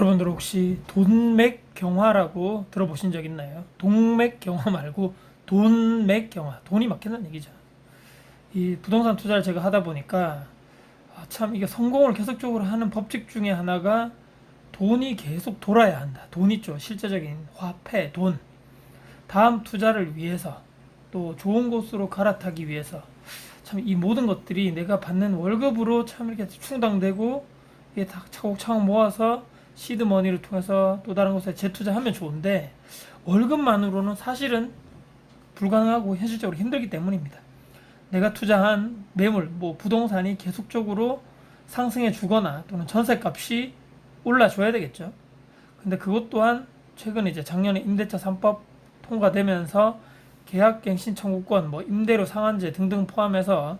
여러분들 혹시 돈맥경화라고 들어보신 적 있나요? 동맥경화 말고 돈맥경화, 돈이 막힌다는 얘기죠. 이 부동산 투자를 제가 하다 보니까 참 이게 성공을 계속적으로 하는 법칙 중에 하나가 돈이 계속 돌아야 한다. 돈 있죠. 실제적인 화폐, 돈. 다음 투자를 위해서 또 좋은 곳으로 갈아타기 위해서 참 이 모든 것들이 내가 받는 월급으로 참 이렇게 충당되고 이게 다 차곡차곡 모아서 시드머니를 통해서 또 다른 곳에 재투자하면 좋은데 월급만으로는 사실은 불가능하고 현실적으로 힘들기 때문입니다. 내가 투자한 매물, 뭐 부동산이 계속적으로 상승해 주거나 또는 전세값이 올라줘야 되겠죠. 근데 그것 또한 최근에 이제 작년에 임대차 3법 통과되면서 계약갱신 청구권, 뭐 임대료 상한제 등등 포함해서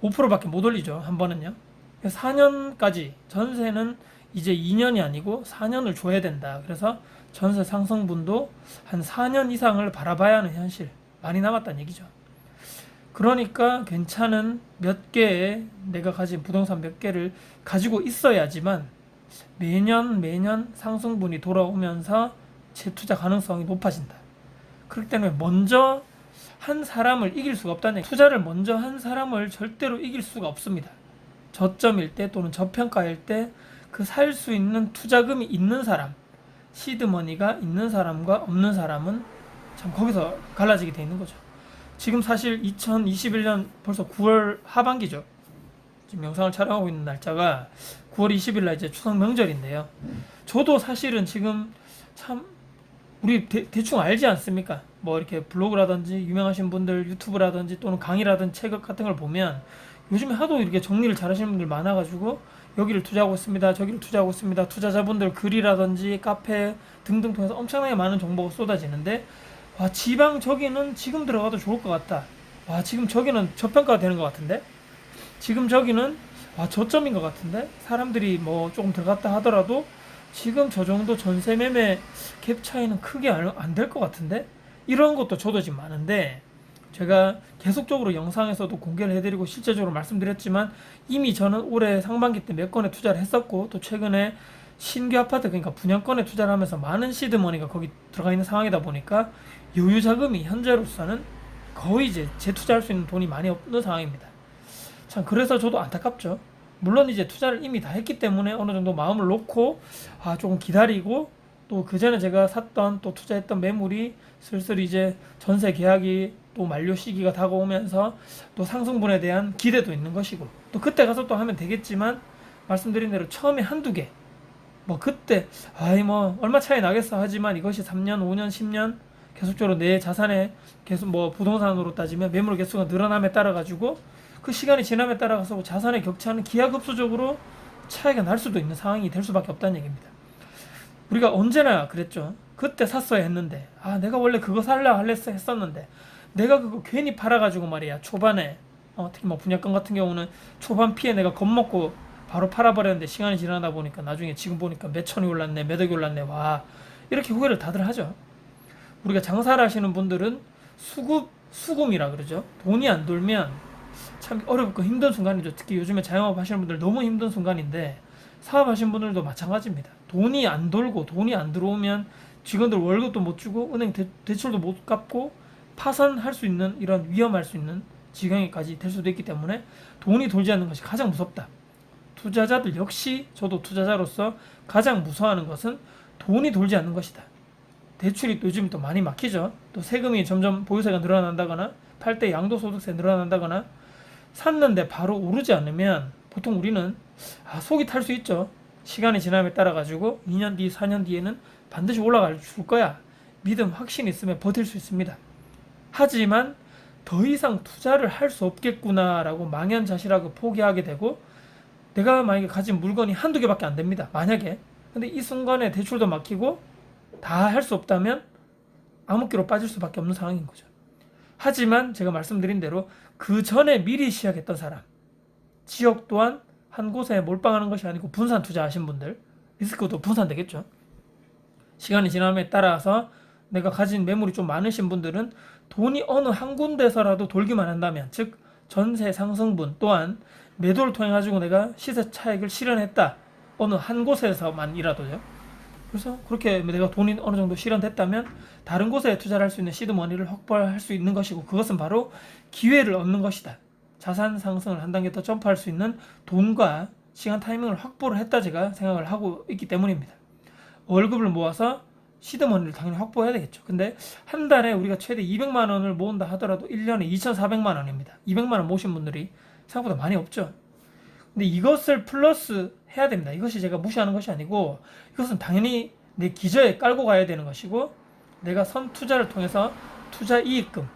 5%밖에 못 올리죠. 한 번은요. 4년까지 전세는 이제 2년이 아니고 4년을 줘야 된다. 그래서 전세 상승분도 한 4년 이상을 바라봐야 하는 현실. 많이 남았다는 얘기죠. 그러니까 괜찮은 몇 개의 내가 가진 부동산 몇 개를 가지고 있어야지만 매년 상승분이 돌아오면서 재투자 가능성이 높아진다. 그렇기 때문에 먼저 한 사람을 이길 수가 없다는 얘기. 투자를 먼저 한 사람을 절대로 이길 수가 없습니다. 저점일 때 또는 저평가일 때 그 살 수 있는 투자금이 있는 사람, 시드머니가 있는 사람과 없는 사람은 참 거기서 갈라지게 돼 있는 거죠. 지금 사실 2021년 벌써 9월 하반기죠. 지금 영상을 촬영하고 있는 날짜가 9월 20일 날 이제 추석 명절인데요. 저도 사실은 지금 참 우리 대충 알지 않습니까? 뭐 이렇게 블로그라든지 유명하신 분들 유튜브라든지 또는 강의라든지 책 같은 걸 보면 요즘에 하도 이렇게 정리를 잘 하시는 분들 많아가지고 여기를 투자하고 있습니다. 저기를 투자하고 있습니다. 투자자분들 글이라든지 카페 등등 통해서 엄청나게 많은 정보가 쏟아지는데 와 지방 저기는 지금 들어가도 좋을 것 같다. 와 지금 저기는 저평가가 되는 것 같은데 지금 저기는 와 저점인 것 같은데 사람들이 뭐 조금 들어갔다 하더라도 지금 저 정도 전세 매매 갭 차이는 크게 안 될 것 같은데 이런 것도 저도 지금 많은데 제가 계속적으로 영상에서도 공개를 해드리고 실제적으로 말씀드렸지만 이미 저는 올해 상반기 때 몇 건에 투자를 했었고 또 최근에 신규 아파트 그러니까 분양권에 투자를 하면서 많은 시드머니가 거기 들어가 있는 상황이다 보니까 여유 자금이 현재로서는 거의 이제 재투자할 수 있는 돈이 많이 없는 상황입니다. 참 그래서 저도 안타깝죠. 물론 이제 투자를 이미 다 했기 때문에 어느 정도 마음을 놓고 조금 기다리고 또 그 전에 제가 샀던 또 투자했던 매물이 슬슬 이제 전세 계약이 또 만료 시기가 다가오면서 또 상승분에 대한 기대도 있는 것이고 또 그때 가서 또 하면 되겠지만 말씀드린 대로 처음에 한두 개 뭐 그때 뭐 얼마 차이 나겠어 하지만 이것이 3년, 5년, 10년 계속적으로 내 자산에 계속 뭐 부동산으로 따지면 매물 개수가 늘어남에 따라 가지고 그 시간이 지남에 따라가서 자산의 격차는 기하급수적으로 차이가 날 수도 있는 상황이 될 수밖에 없다는 얘기입니다. 우리가 언제나 그랬죠. 그때 샀어야 했는데 내가 원래 그거 살라 했었는데 내가 그거 괜히 팔아가지고 말이야 초반에 특히 뭐 분양권 같은 경우는 초반 피해 내가 겁먹고 바로 팔아버렸는데 시간이 지나다 보니까 나중에 지금 보니까 몇 천이 올랐네 몇 억이 올랐네 와 이렇게 후회를 다들 하죠. 우리가 장사를 하시는 분들은 수금이라 그러죠. 돈이 안 돌면 참 어렵고 힘든 순간이죠. 특히 요즘에 자영업 하시는 분들 너무 힘든 순간인데 사업하시는 분들도 마찬가지입니다. 돈이 안 돌고 돈이 안 들어오면 직원들 월급도 못 주고 은행 대출도 못 갚고 파산할 수 있는 이런 위험할 수 있는 지경에까지 될 수도 있기 때문에 돈이 돌지 않는 것이 가장 무섭다. 투자자들 역시 저도 투자자로서 가장 무서워하는 것은 돈이 돌지 않는 것이다. 대출이 또 요즘 또 많이 막히죠. 또 세금이 점점 보유세가 늘어난다거나 팔 때 양도소득세 늘어난다거나 샀는데 바로 오르지 않으면 보통 우리는 속이 탈 수 있죠. 시간이 지남에 따라 가지고 2년 뒤, 4년 뒤에는 반드시 올라갈 줄 거야. 믿음, 확신 있으면 버틸 수 있습니다. 하지만 더 이상 투자를 할 수 없겠구나라고 망연자실하고 포기하게 되고 내가 만약에 가진 물건이 한두 개밖에 안 됩니다. 만약에. 근데 이 순간에 대출도 막히고 다 할 수 없다면 암흑기로 빠질 수밖에 없는 상황인 거죠. 하지만 제가 말씀드린 대로 그 전에 미리 시작했던 사람 지역 또한 한 곳에 몰빵하는 것이 아니고 분산 투자하신 분들 리스크도 분산되겠죠. 시간이 지남에 따라서 내가 가진 매물이 좀 많으신 분들은 돈이 어느 한 군데서라도 돌기만 한다면 즉 전세 상승분 또한 매도를 통해 가지고 내가 시세 차익을 실현했다. 어느 한 곳에서만이라도요. 그래서 그렇게 내가 돈이 어느 정도 실현됐다면 다른 곳에 투자를 할 수 있는 시드머니를 확보할 수 있는 것이고, 그것은 바로 기회를 얻는 것이다. 자산 상승을 한 단계 더 점프할 수 있는 돈과 시간 타이밍을 확보를 했다, 제가 생각을 하고 있기 때문입니다. 월급을 모아서 시드머니를 당연히 확보해야 되겠죠. 근데 한 달에 우리가 최대 200만 원을 모은다 하더라도 1년에 2,400만 원입니다. 200만 원 모신 분들이 생각보다 많이 없죠. 근데 이것을 플러스 해야 됩니다. 이것이 제가 무시하는 것이 아니고, 이것은 당연히 내 기저에 깔고 가야 되는 것이고, 내가 선 투자를 통해서 투자 이익금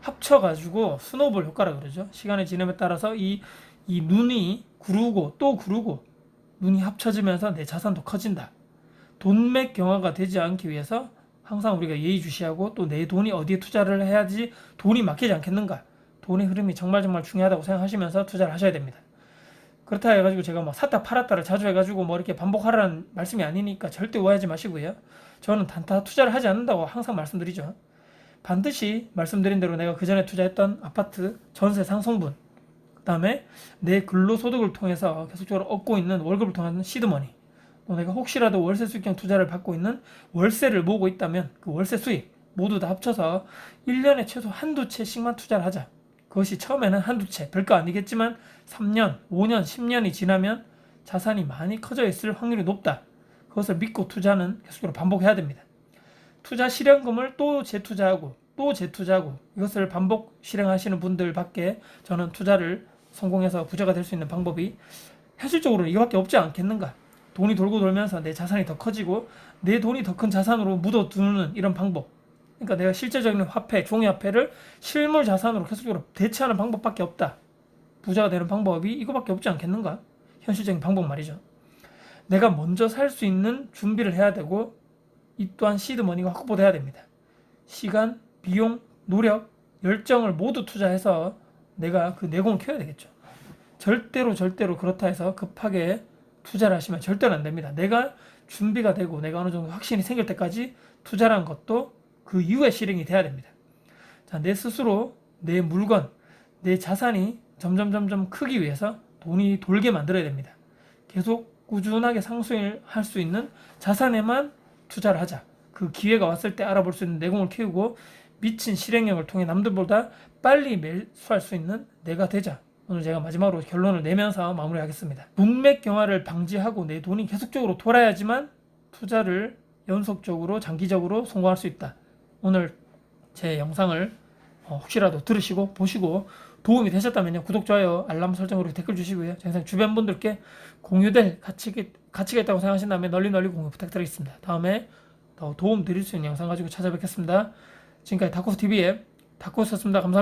합쳐가지고 스노우볼 효과라 그러죠. 시간의 지남에 따라서 이 눈이 구르고 또 구르고 눈이 합쳐지면서 내 자산도 커진다. 돈맥 경화가 되지 않기 위해서 항상 우리가 예의주시하고, 또 내 돈이 어디에 투자를 해야지 돈이 막히지 않겠는가, 돈의 흐름이 정말 중요하다고 생각하시면서 투자를 하셔야 됩니다. 그렇다 해가지고 제가 막 샀다 팔았다를 자주 해가지고 뭐 이렇게 반복하라는 말씀이 아니니까 절대 오해하지 마시고요. 저는 단타 투자를 하지 않는다고 항상 말씀드리죠. 반드시 말씀드린 대로 내가 그 전에 투자했던 아파트 전세 상승분, 그 다음에 내 근로소득을 통해서 계속적으로 얻고 있는 월급을 통한 시드머니, 또 내가 혹시라도 월세 수익형 투자를 받고 있는 월세를 모으고 있다면 그 월세 수익 모두 다 합쳐서 1년에 최소 한두 채씩만 투자를 하자. 그것이 처음에는 한두 채, 별거 아니겠지만 3년, 5년, 10년이 지나면 자산이 많이 커져 있을 확률이 높다. 그것을 믿고 투자는 계속적으로 반복해야 됩니다. 투자 실현금을 또 재투자하고 또 재투자하고, 이것을 반복 실행하시는 분들밖에 저는 투자를 성공해서 부자가 될 수 있는 방법이 현실적으로는 이거밖에 없지 않겠는가. 돈이 돌고 돌면서 내 자산이 더 커지고 내 돈이 더 큰 자산으로 묻어두는 이런 방법, 그러니까 내가 실제적인 화폐, 종이화폐를 실물 자산으로 계속적으로 대체하는 방법밖에 없다. 부자가 되는 방법이 이거밖에 없지 않겠는가? 현실적인 방법 말이죠. 내가 먼저 살 수 있는 준비를 해야 되고, 이 또한 시드머니가 확보돼야 됩니다. 시간, 비용, 노력, 열정을 모두 투자해서 내가 그 내공을 키워야 되겠죠. 절대로 그렇다 해서 급하게 투자를 하시면 절대로 안 됩니다. 내가 준비가 되고 내가 어느 정도 확신이 생길 때까지 투자라는 것도 그 이후에 실행이 돼야 됩니다. 자, 내 스스로 내 물건, 내 자산이 점점 크기 위해서 돈이 돌게 만들어야 됩니다. 계속 꾸준하게 상승할 수 있는 자산에만 투자를 하자. 그 기회가 왔을 때 알아볼 수 있는 내공을 키우고 미친 실행력을 통해 남들보다 빨리 매수할 수 있는 내가 되자. 오늘 제가 마지막으로 결론을 내면서 마무리하겠습니다. 문맥 경화를 방지하고 내 돈이 계속적으로 돌아야지만 투자를 연속적으로 장기적으로 성공할 수 있다. 오늘 제 영상을 혹시라도 들으시고 보시고 도움이 되셨다면요, 구독, 좋아요, 알람 설정으로 댓글 주시고요, 제 영상 주변 분들께 공유될 가치가 있다고 생각하신다면 널리 공유 부탁드리겠습니다. 다음에 더 도움 드릴 수 있는 영상 가지고 찾아뵙겠습니다. 지금까지 다코스TV의 다코스였습니다. 감사합니다.